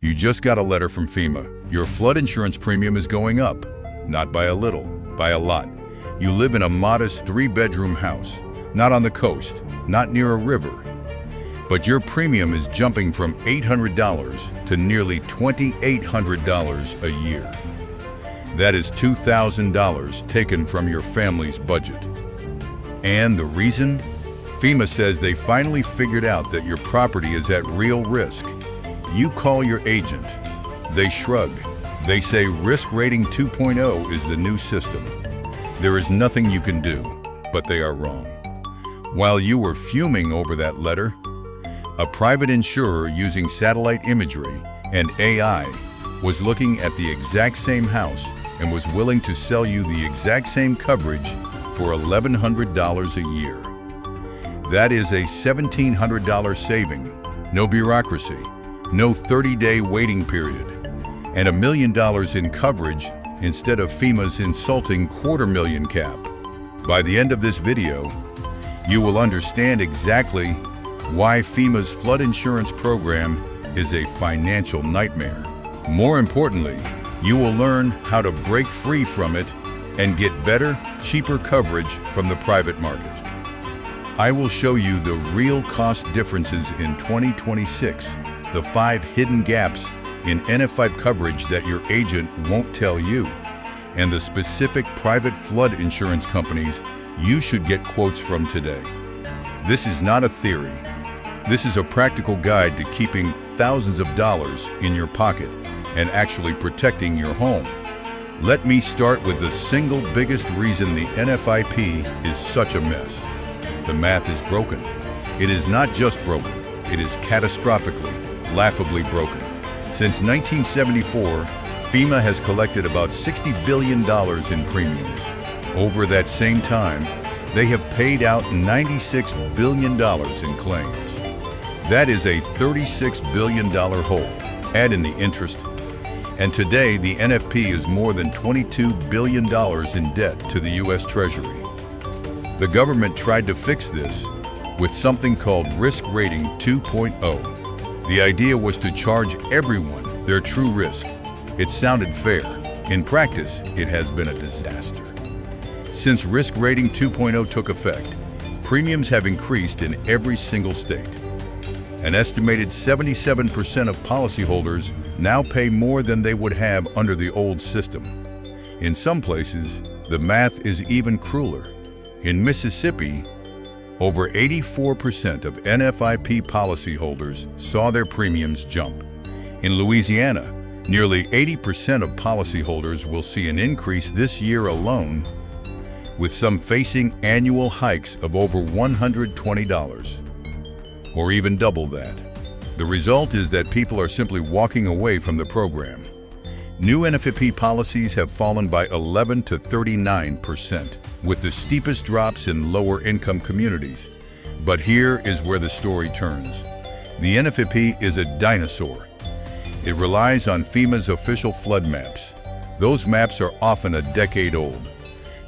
You just got a letter from FEMA. Your flood insurance premium is going up. Not by a little, by a lot. You live in a modest 3-bedroom house, not on the coast, not near a river. But your premium is jumping from $800 to nearly $2,800 a year. That is $2,000 taken from your family's budget. And the reason? FEMA says they finally figured out that your property is at real risk. You call your agent. They shrug. They say Risk Rating 2.0 is the new system. There is nothing you can do, but they are wrong. While you were fuming over that letter, a private insurer using satellite imagery and AI was looking at the exact same house and was willing to sell you the exact same coverage for $1,100 a year. That is a $1,700 saving, no bureaucracy, no 30-day waiting period, and $1 million in coverage instead of FEMA's insulting $250,000 cap. By the end of this video, you will understand exactly why FEMA's flood insurance program is a financial nightmare. More importantly, you will learn how to break free from it and get better, cheaper coverage from the private market. I will show you the real cost differences in 2026, the 5 hidden gaps in NFI coverage that your agent won't tell you, and the specific private flood insurance companies you should get quotes from today. This is not a theory. This is a practical guide to keeping thousands of dollars in your pocket and actually protecting your home. Let me start with the single biggest reason the NFIP is such a mess. The math is broken. It is not just broken, it is catastrophically, laughably broken. Since 1974, FEMA has collected about $60 billion in premiums. Over that same time, they have paid out $96 billion in claims. That is a $36 billion hole. Add in the interest. And today, the NFP is more than $22 billion in debt to the U.S. Treasury. The government tried to fix this with something called Risk Rating 2.0. The idea was to charge everyone their true risk. It sounded fair. In practice, it has been a disaster. Since Risk Rating 2.0 took effect, premiums have increased in every single state. An estimated 77% of policyholders now pay more than they would have under the old system. In some places, the math is even crueler. In Mississippi, over 84% of NFIP policyholders saw their premiums jump. In Louisiana, nearly 80% of policyholders will see an increase this year alone, with some facing annual hikes of over $120, or even double that. The result is that people are simply walking away from the program. New NFIP policies have fallen by 11 to 39%, with the steepest drops in lower-income communities. But here is where the story turns. The NFIP is a dinosaur. It relies on FEMA's official flood maps. Those maps are often a decade old.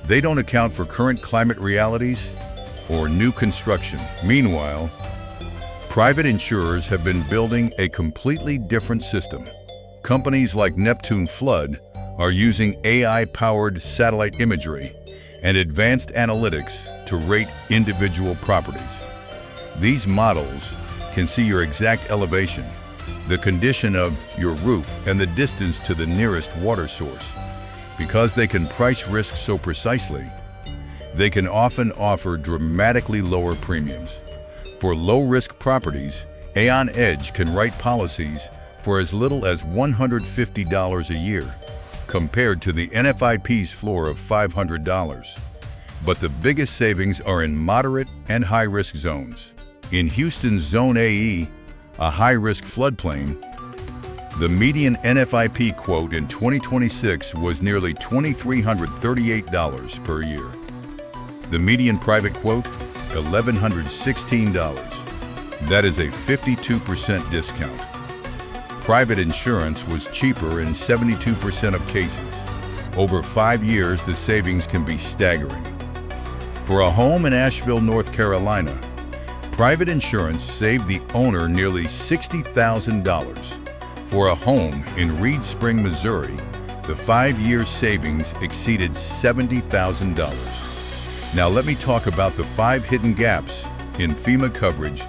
They don't account for current climate realities or new construction. Meanwhile, private insurers have been building a completely different system. Companies like Neptune Flood are using AI-powered satellite imagery and advanced analytics to rate individual properties. These models can see your exact elevation, the condition of your roof, and the distance to the nearest water source. Because they can price risk so precisely, they can often offer dramatically lower premiums. For low-risk properties, Aon Edge can write policies for as little as $150 a year, compared to the NFIP's floor of $500. But the biggest savings are in moderate and high-risk zones. In Houston's Zone AE, a high-risk floodplain, the median NFIP quote in 2026 was nearly $2,338 per year. The median private quote, $1,116. That is a 52% discount. Private insurance was cheaper in 72% of cases. Over 5 years, the savings can be staggering. For a home in Asheville, North Carolina, private insurance saved the owner nearly $60,000. For a home in Reed Spring, Missouri, the 5-year savings exceeded $70,000. Now let me talk about the 5 hidden gaps in FEMA coverage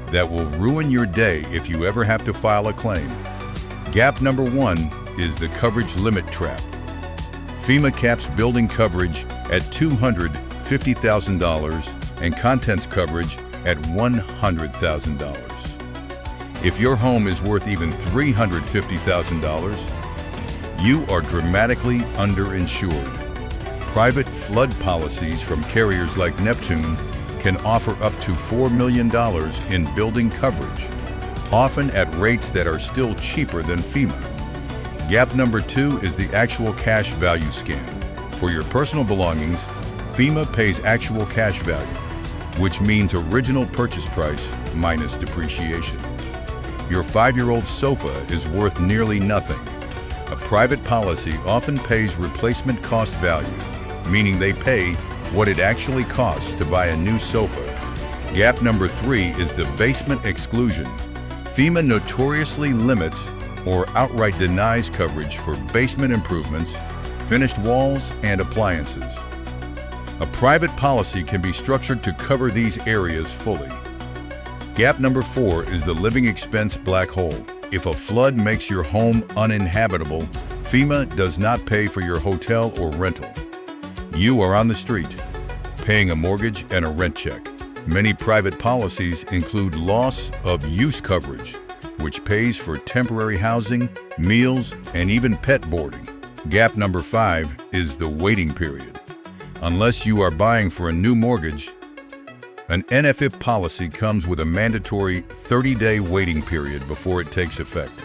that will ruin your day if you ever have to file a claim. Gap number 1 is the coverage limit trap. FEMA caps building coverage at $250,000 and contents coverage at $100,000. If your home is worth even $350,000, you are dramatically underinsured. Private flood policies from carriers like Neptune can offer up to $4 million in building coverage, often at rates that are still cheaper than FEMA. Gap number 2 is the actual cash value scam. For your personal belongings, FEMA pays actual cash value, which means original purchase price minus depreciation. Your 5-year-old sofa is worth nearly nothing. A private policy often pays replacement cost value, meaning they pay what it actually costs to buy a new sofa. Gap number 3 is the basement exclusion. FEMA notoriously limits or outright denies coverage for basement improvements, finished walls, and appliances. A private policy can be structured to cover these areas fully. Gap number 4 is the living expense black hole. If a flood makes your home uninhabitable, FEMA does not pay for your hotel or rental. You are on the street, paying a mortgage and a rent check. Many private policies include loss of use coverage, which pays for temporary housing, meals, and even pet boarding. Gap number 5 is the waiting period. Unless you are buying for a new mortgage, an NFIP policy comes with a mandatory 30-day waiting period before it takes effect.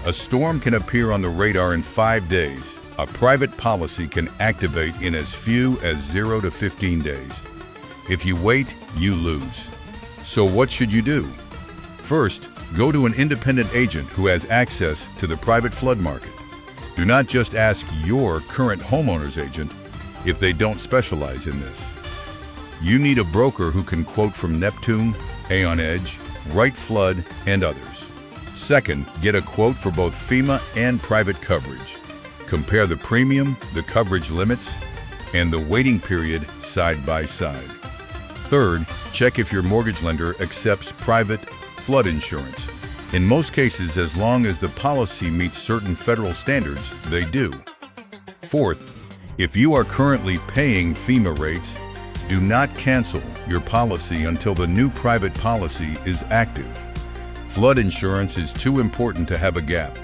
A storm can appear on the radar in 5 days. A private policy can activate in as few as 0 to 15 days. If you wait, you lose. So what should you do? First, go to an independent agent who has access to the private flood market. Do not just ask your current homeowner's agent if they don't specialize in this. You need a broker who can quote from Neptune, Aon Edge, Right Flood, and others. Second, get a quote for both FEMA and private coverage. Compare the premium, the coverage limits, and the waiting period side by side. Third, check if your mortgage lender accepts private flood insurance. In most cases, as long as the policy meets certain federal standards, they do. Fourth, if you are currently paying FEMA rates, do not cancel your policy until the new private policy is active. Flood insurance is too important to have a gap.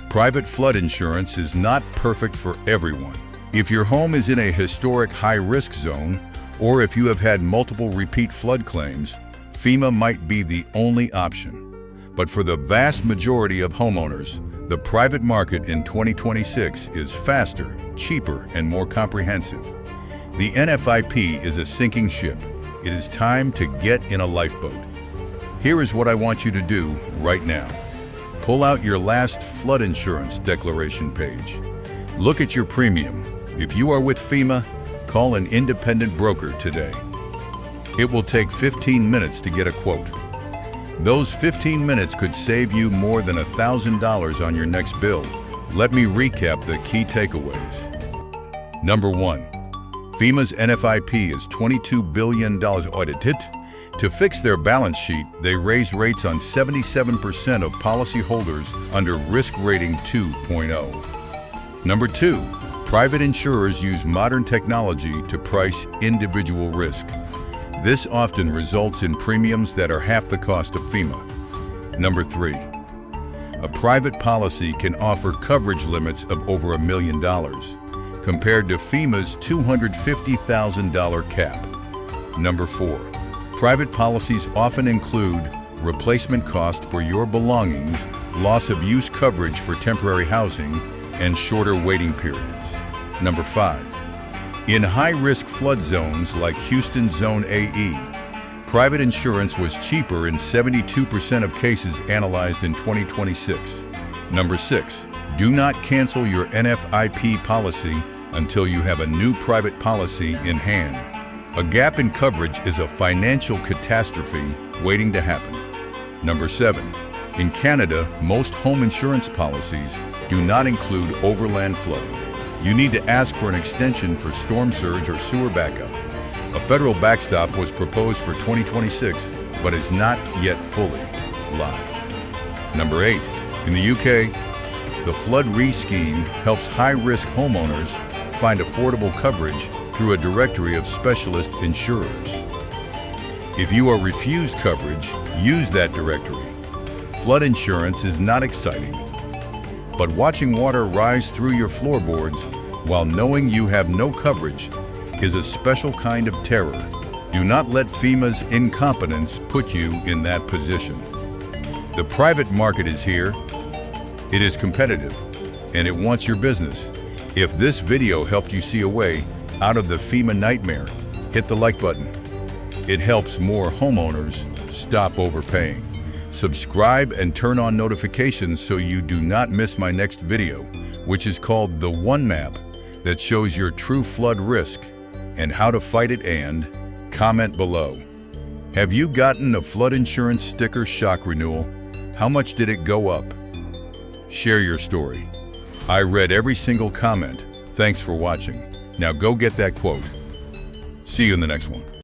Private flood insurance is not perfect for everyone. If your home is in a historic high-risk zone, or if you have had multiple repeat flood claims, FEMA might be the only option. But for the vast majority of homeowners, the private market in 2026 is faster, cheaper, and more comprehensive. The NFIP is a sinking ship. It is time to get in a lifeboat. Here is what I want you to do right now. Pull out your last flood insurance declaration page. Look at your premium. If you are with FEMA, call an independent broker today. It will take 15 minutes to get a quote. Those 15 minutes could save you more than $1,000 on your next bill. Let me recap the key takeaways. Number 1. FEMA's NFIP is $22 billion audited. To fix their balance sheet, they raised rates on 77% of policyholders under Risk Rating 2.0. Number 2. Private insurers use modern technology to price individual risk. This often results in premiums that are half the cost of FEMA. Number 3. A private policy can offer coverage limits of over $1 million, compared to FEMA's $250,000 cap. Number 4. Private policies often include replacement cost for your belongings, loss of use coverage for temporary housing, and shorter waiting periods. Number 5. In high-risk flood zones like Houston Zone AE, private insurance was cheaper in 72% of cases analyzed in 2026. Number 6. Do not cancel your NFIP policy until you have a new private policy in hand. A gap in coverage is a financial catastrophe waiting to happen. Number 7. In Canada, most home insurance policies do not include overland flooding. You need to ask for an extension for storm surge or sewer backup. A federal backstop was proposed for 2026, but is not yet fully live. Number 8. In the UK, the Flood Re scheme helps high-risk homeowners find affordable coverage through a directory of specialist insurers. If you are refused coverage, use that directory. Flood insurance is not exciting, but watching water rise through your floorboards while knowing you have no coverage is a special kind of terror. Do not let FEMA's incompetence put you in that position. The private market is here. It is competitive, and it wants your business. If this video helped you see a way out of the FEMA nightmare, hit the like button. It helps more homeowners stop overpaying. Subscribe and turn on notifications so you do not miss my next video, which is called the One Map, that shows your true flood risk and how to fight it. And comment below. Have you gotten a flood insurance sticker shock renewal? How much did it go up? Share your story. I read every single comment. Thanks for watching. Now go get that quote. See you in the next one.